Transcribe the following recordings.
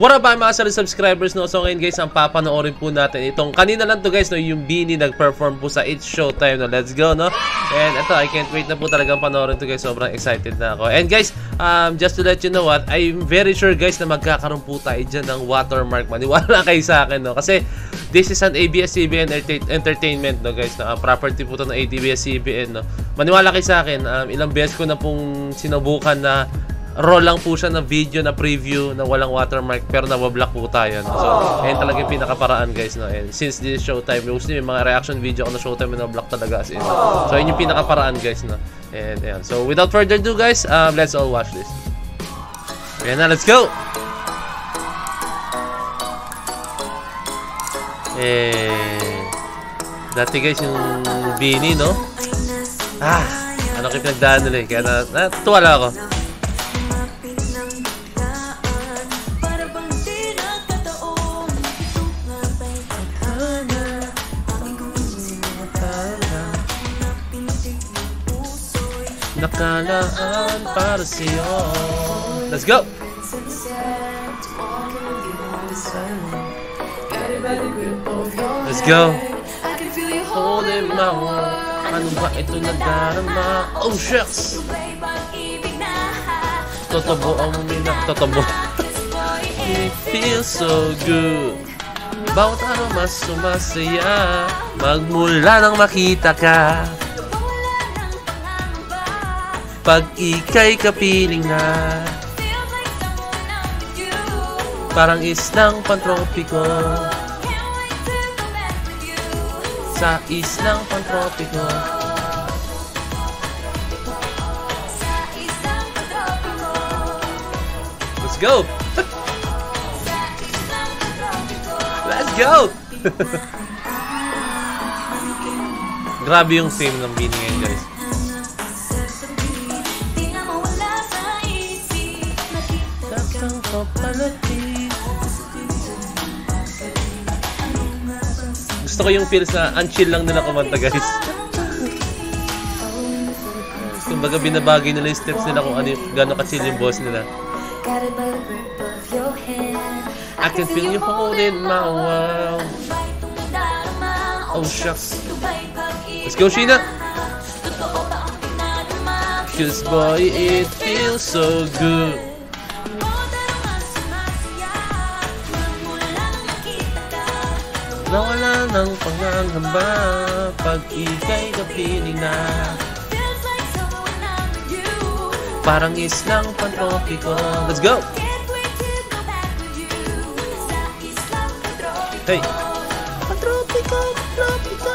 What up mga solid subscribers, no? So ngayon guys, ang papanoorin po natin itong kanina lang to guys, no? Yung Beanie nag-perform po sa It's Showtime, no? Let's go, no? And ito, I can't wait na po talagang panoorin to guys. Sobrang excited na ako. And guys, just to let you know what, I'm very sure guys na magkakaroon po tayo dyan ng watermark. Maniwala kayo sa akin, no? Kasi this is an ABS-CBN Entertainment, no guys, na property po to ng ABS-CBN, no? Maniwala kayo sa akin, ilang beses ko na pong sinubukan na roll lang po siya na video na preview na walang watermark pero nabablock po tayo, no? So, ayun talaga yung pinakaparaan guys, no? And since this is Showtime, mostly may mga reaction video ako na Showtime na nablock talaga as in. So, ayun yung pinakaparaan guys, no? And ayan. So, without further ado guys, let's all watch this. Ayan na, let's go! Dati guys yung Beanie, no? Ano kayo pinagdaan nila eh. Kaya natuwa lang ako. Nakalaan para sa'yo. Let's go! Let's go! Holding my hand. Ano ba ito nadarama? Oh, shucks! Totobo ang totobo. It feels so good. Bawat araw mas sumasaya. Magmula nang makita ka. Pag ika'y kapiling na, parang islang pantropiko. Sa islang pantropiko. Let's go! Let's go! Grabe yung theme ng Beanie ngayon guys. Gusto ko yung feels na unchill lang nila kumanta guys. Kumbaga binabagay nila yung steps nila kung ano, gano'n ka-chill yung boss nila. I can feel you holding my world. Oh shucks. Let's go Sheena. Cause boy it feels so good. Nawala ng pangangamba pag ika'y kapiling na, parang islang pantropiko. Let's go! Hey! Pantropiko! Pantropiko!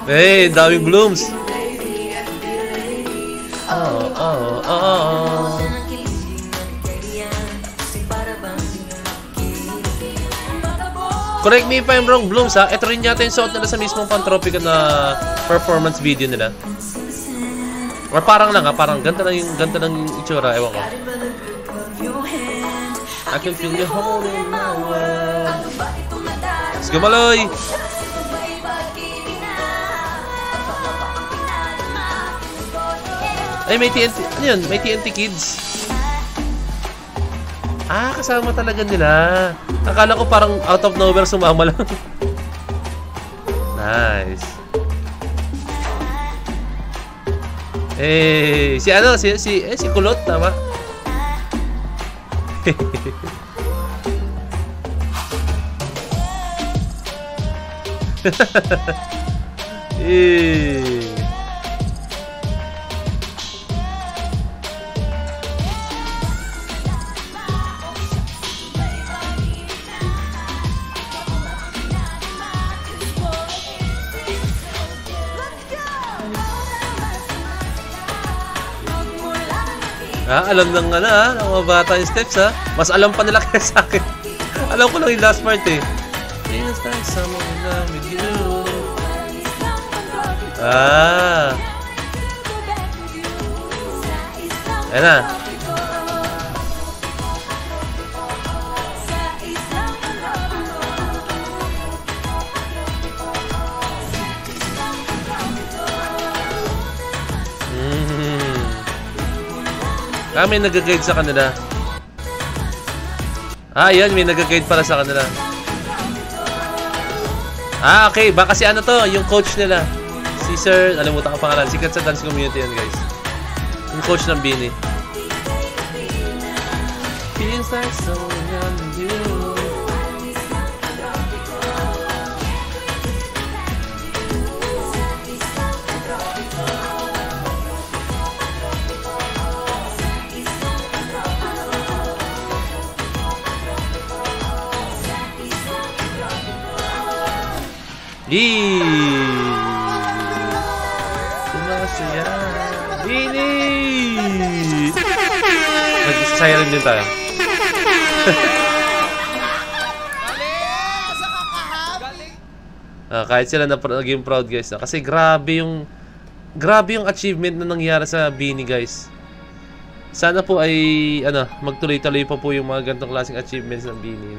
Hey, daming blooms. Correct me if I'm wrong, Blooms ha. Ito rin yata yung suot nila sa mismong Pantropika na performance video nila. Or parang lang ha, parang ganda lang yung itsura, ewan ko. I can feel you holding my world. Let's go Maloy! Ay, may TNT. Ano yun? May TNT Kids. Kasama talaga nila. Akala ko parang out of nowhere sumama lang. Nice. Si ano? Si Kulot, tama? Alam ng ng mga bata yung steps ha. Mas alam pa nila kaya sa akin. Alam ko lang yung last part eh. Feels like someone in love with you. Ayan na. May nag-guide sa kanila. Yan, may nag-guide para sa kanila. Okay, baka si ano to, yung coach nila. Si Sir, nalimutan ko pangalan, sikat sa dance community yan, guys. Yung coach ng Bini. Feels like so young you. Sumasaya Bini! Nagsasaya rin din tayo. Kahit sila naging proud guys. Kasi grabe yung achievement na nangyari sa Bini guys. Sana po ay magtuloy-tuloy pa po yung mga ganitong klaseng achievements ng Bini.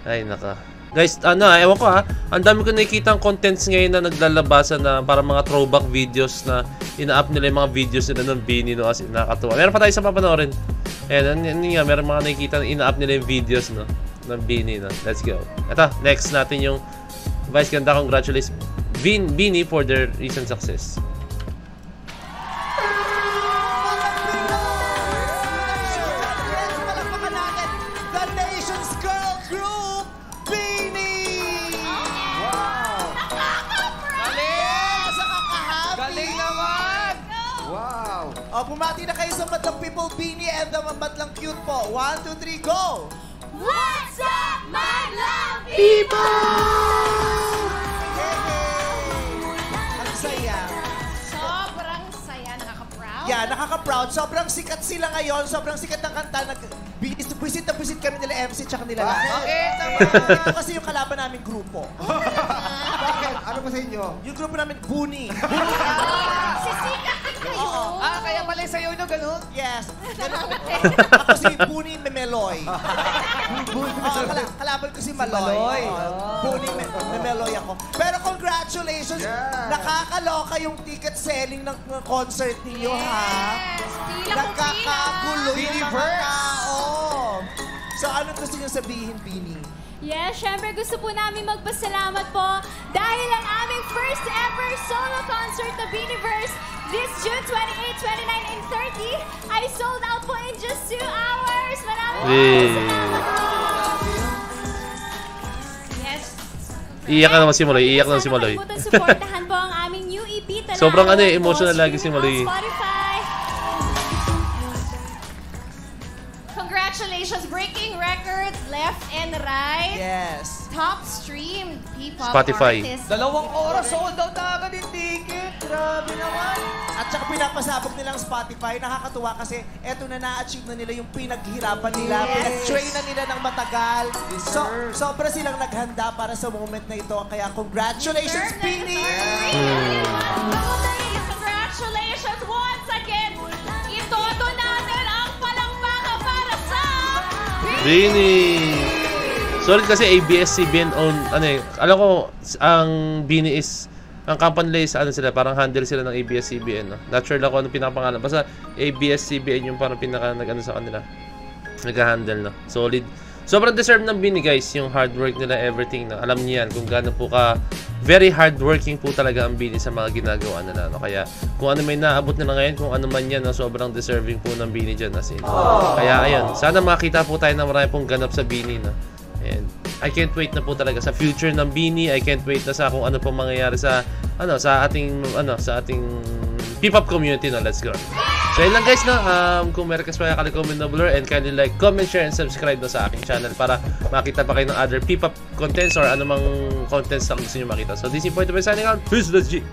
Ay naka. Guys, ewan ko ang dami ko nakikita ang contents ngayon na naglalabasan na para mga throwback videos na ina-up nila yung mga videos nila ng Bini, no? As in, nakakatuwa. Meron pa tayo sa papanoorin. Meron mga nakikita na ina-up nila yung videos, no? Ng Bini, no? Let's go. Ito, next natin yung Vice ganda, congratulations Bini for their recent success. Bumati na kayo sa Madlang People Bini and the Madlang Cute po. 1, 2, 3, go! What's up, Madlang People? Ang saya. Sobrang saya, nakaka-proud. Yeah, nakaka-proud. Sobrang sikat sila ngayon. Sobrang sikat ng kanta. Buisit na buisit kami nila MC tsaka nila lang. Ito kasi yung kalaban naming grupo. Bakit? Ano ba sa inyo? Yung grupo namin, Buni. Sisikat din kayo. Kaya pala yung sayaw nyo ganun? Yes. Ako si Buni Memeloy. Kalaban ko si Maloy. Buni Memeloy ako. Pero congratulations. Nakakaloka yung ticket selling ng concert niyo, ha? Nagkakagulo yung mga tao. So, anong gusto niyo sabihin, Bini? Yes, syempre gusto po namin magpasalamat po dahil ang aming first ever solo concert na Biniverse this June 28, 29, and 30 ay sold out po in just 2 hours. Maraming salamat po. Yes. Iiyak na naman si Maloy. Iiyak na naman si Maloy. Supportahan po ang aming new EP. Sobrang emotional lagi si Maloy. Spotify. Congratulations, breaking records left and right. Yes. Top streamed P-pop Spotify. artist. 2 oras sold out na agad yung ticket. Grabe naman. At saka pinapasabog nilang Spotify. Nakakatuwa kasi eto na na-achieve na nila yung pinaghirapan nila. Yes. Pinag-train na nila ng matagal. Sobra silang naghanda para sa moment na ito. Kaya congratulations, Bini! Congratulations once again. Itoto natin ang palakpakan para sa Bini! Solid kasi ABS-CBN own, alam ko, ang Bini is, ang company nila is, sila, parang handle sila ng ABS-CBN, no? Not sure lang kung anong pinapangalan. Basta ABS-CBN yung parang pinaka sa kanila. Nag-handle, no? Solid. Sobrang deserve ng Bini, guys, yung hard work nila, everything, no? Alam niyo yan, kung gaano po very hardworking po talaga ang Bini sa mga ginagawa nila, no? Kaya, kung ano may naabot nila ngayon, kung ano man yan, no? Sobrang deserving po ng Bini dyan, as in. Kaya, ayun, sana makita po tayo na marami pong ganap sa Bini, no? And I can't wait na po talaga sa future ng Bini. I can't wait na sa kung ano pong mangyayari sa sa ating P-pop community, no. Let's go. So yun lang guys, no. Kung meron kasi mga comment na blur and kindly like, comment, share, and subscribe na sa aking channel para makita pa kayo ng other P-pop contents or anumang contents na gusto nyo makita. So this is Point to be signing out. Peace, let's G.